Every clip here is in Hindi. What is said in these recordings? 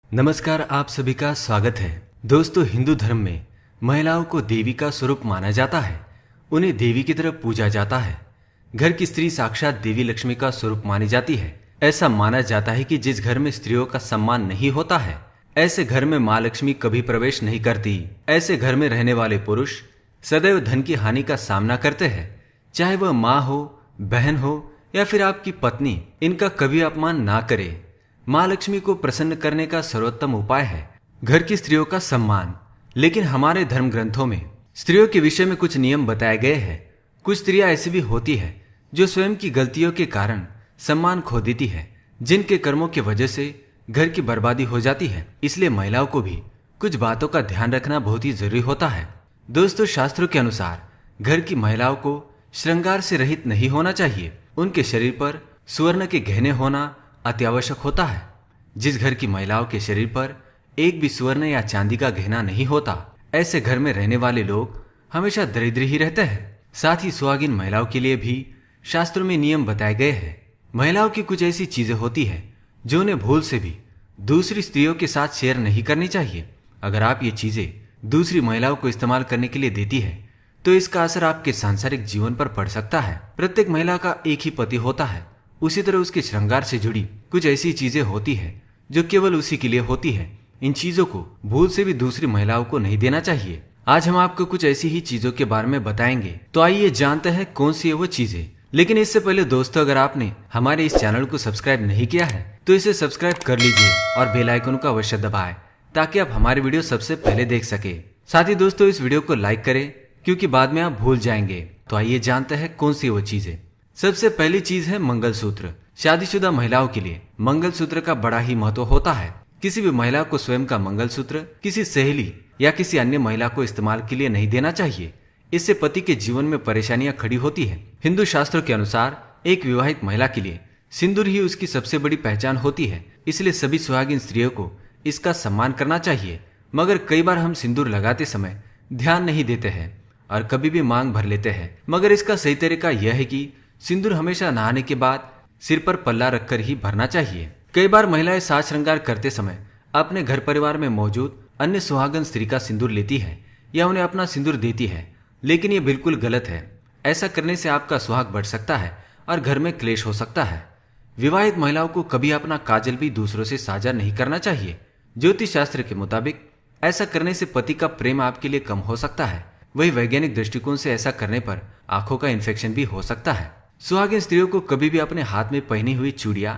नमस्कार, आप सभी का स्वागत है। दोस्तों, हिंदू धर्म में महिलाओं को देवी का स्वरूप माना जाता है। उन्हें देवी की तरह पूजा जाता है। घर की स्त्री साक्षात देवी लक्ष्मी का स्वरूप मानी जाती है। ऐसा माना जाता है कि जिस घर में स्त्रियों का सम्मान नहीं होता है, ऐसे घर में माँ लक्ष्मी कभी प्रवेश नहीं करती। ऐसे घर में रहने वाले पुरुष सदैव धन की हानि का सामना करते हैं। चाहे वह माँ हो, बहन हो या फिर आपकी पत्नी, इनका कभी अपमान ना करे। माँ लक्ष्मी को प्रसन्न करने का सर्वोत्तम उपाय है घर की स्त्रियों का सम्मान। लेकिन हमारे धर्म ग्रंथों में स्त्रियों के विषय में कुछ नियम बताए गए हैं। कुछ स्त्रियां ऐसी भी होती है जो स्वयं की गलतियों के कारण सम्मान खो देती है, जिनके कर्मों की वजह से घर की बर्बादी हो जाती है। इसलिए महिलाओं को भी कुछ बातों का ध्यान रखना बहुत ही जरूरी होता है। दोस्तों, शास्त्रों के अनुसार घर की महिलाओं को श्रृंगार से रहित नहीं होना चाहिए। उनके शरीर पर सुवर्ण के गहने होना अत्यावश्यक होता है। जिस घर की महिलाओं के शरीर पर एक भी सुवर्ण या चांदी का गहना नहीं होता, ऐसे घर में रहने वाले लोग हमेशा दरिद्र ही रहते हैं। साथ ही सुहागिन महिलाओं के लिए भी शास्त्रों में नियम बताए गए हैं। महिलाओं की कुछ ऐसी चीजें होती है जो उन्हें भूल से भी दूसरी स्त्रियों के साथ शेयर नहीं करनी चाहिए। अगर आप ये चीजें दूसरी महिलाओं को इस्तेमाल करने के लिए देती है तो इसका असर आपके सांसारिक जीवन पर पड़ सकता है। प्रत्येक महिला का एक ही पति होता है, उसी तरह उसके श्रृंगार से जुड़ी कुछ ऐसी चीजें होती है जो केवल उसी के लिए होती है। इन चीजों को भूल से भी दूसरी महिलाओं को नहीं देना चाहिए। आज हम आपको कुछ ऐसी ही चीजों के बारे में बताएंगे, तो आइए जानते हैं कौन सी है वो चीजें। लेकिन इससे पहले दोस्तों, अगर आपने हमारे इस चैनल को सब्सक्राइब नहीं किया है तो इसे सब्सक्राइब कर लीजिए और बेल आइकन को अवश्य दबाएं ताकि आप हमारी वीडियो सबसे पहले देख सके। साथ ही दोस्तों, इस वीडियो को लाइक करें क्योंकि बाद में आप भूल जाएंगे। तो आइए जानते हैं कौन सी वो चीजें। सबसे पहली चीज है मंगलसूत्र। शादीशुदा महिलाओं के लिए मंगलसूत्र का बड़ा ही महत्व होता है। किसी भी महिला को स्वयं का मंगलसूत्र किसी सहेली या किसी अन्य महिला को इस्तेमाल के लिए नहीं देना चाहिए। इससे पति के जीवन में परेशानियां खड़ी होती है। हिंदू शास्त्रों के अनुसार एक विवाहित महिला के लिए सिंदूर ही उसकी सबसे बड़ी पहचान होती है। इसलिए सभी सुहागिन स्त्रियों को इसका सम्मान करना चाहिए। मगर कई बार हम सिंदूर लगाते समय ध्यान नहीं देते हैं और कभी भी मांग भर लेते हैं। मगर इसका सही तरीका यह है कि सिंदूर हमेशा नहाने के बाद सिर पर पल्ला रखकर ही भरना चाहिए। कई बार महिलाएं साज श्रृंगार करते समय अपने घर परिवार में मौजूद अन्य सुहागन स्त्री का सिंदूर लेती है या उन्हें अपना सिंदूर देती है, लेकिन ये बिल्कुल गलत है। ऐसा करने से आपका सुहाग बढ़ सकता है और घर में क्लेश हो सकता है। विवाहित महिलाओं को कभी अपना काजल भी दूसरों से साझा नहीं करना चाहिए। ज्योतिष शास्त्र के मुताबिक ऐसा करने से पति का प्रेम आपके लिए कम हो सकता है। वही वैज्ञानिक दृष्टिकोण से ऐसा करने पर आंखों का इन्फेक्शन भी हो सकता है। सुहागिन स्त्रियों को कभी भी अपने हाथ में पहनी हुई चूड़ियां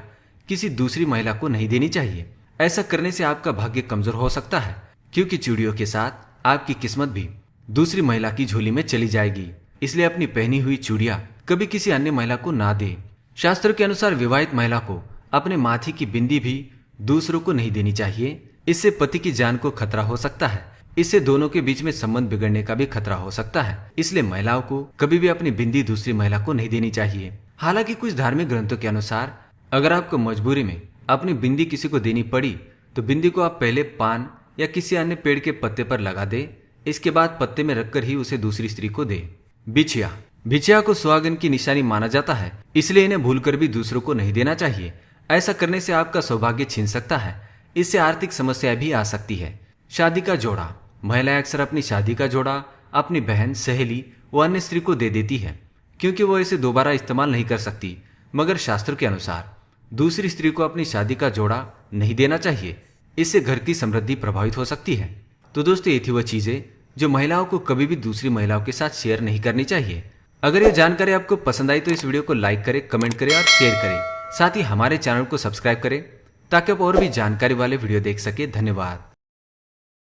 किसी दूसरी महिला को नहीं देनी चाहिए। ऐसा करने से आपका भाग्य कमजोर हो सकता है, क्योंकि चूड़ियों के साथ आपकी किस्मत भी दूसरी महिला की झोली में चली जाएगी। इसलिए अपनी पहनी हुई चूड़ियां कभी किसी अन्य महिला को ना दे। शास्त्रों के अनुसार विवाहित महिला को अपने माथे की बिंदी भी दूसरों को नहीं देनी चाहिए। इससे पति की जान को खतरा हो सकता है। इससे दोनों के बीच में संबंध बिगड़ने का भी खतरा हो सकता है। इसलिए महिलाओं को कभी भी अपनी बिंदी दूसरी महिला को नहीं देनी चाहिए। हालांकि कुछ धार्मिक ग्रंथों के अनुसार अगर आपको मजबूरी में अपनी बिंदी किसी को देनी पड़ी तो बिंदी को आप पहले पान या किसी अन्य पेड़ के पत्ते पर लगा दे। इसके बाद पत्ते में रखकर ही उसे दूसरी स्त्री को दे। बिछिया। बिछिया को सुहागन की निशानी माना जाता है, इसलिए इन्हें भूलकर भी दूसरों को नहीं देना चाहिए। ऐसा करने से आपका सौभाग्य छीन सकता है। इससे आर्थिक समस्या भी आ सकती है। शादी का जोड़ा। महिलाएं अक्सर अपनी शादी का जोड़ा अपनी बहन, सहेली व अन्य स्त्री को दे देती है, क्योंकि वो इसे दोबारा इस्तेमाल नहीं कर सकती। मगर शास्त्रों के अनुसार दूसरी स्त्री को अपनी शादी का जोड़ा नहीं देना चाहिए। इससे घर की समृद्धि प्रभावित हो सकती है। तो दोस्तों, ये थी वह चीजें जो महिलाओं को कभी भी दूसरी महिलाओं के साथ शेयर नहीं करनी चाहिए। अगर ये जानकारी आपको पसंद आई तो इस वीडियो को लाइक करें, कमेंट करें और शेयर करें। साथ ही हमारे चैनल को सब्सक्राइब करें ताकि आप और भी जानकारी वाले वीडियो देख सके। धन्यवाद।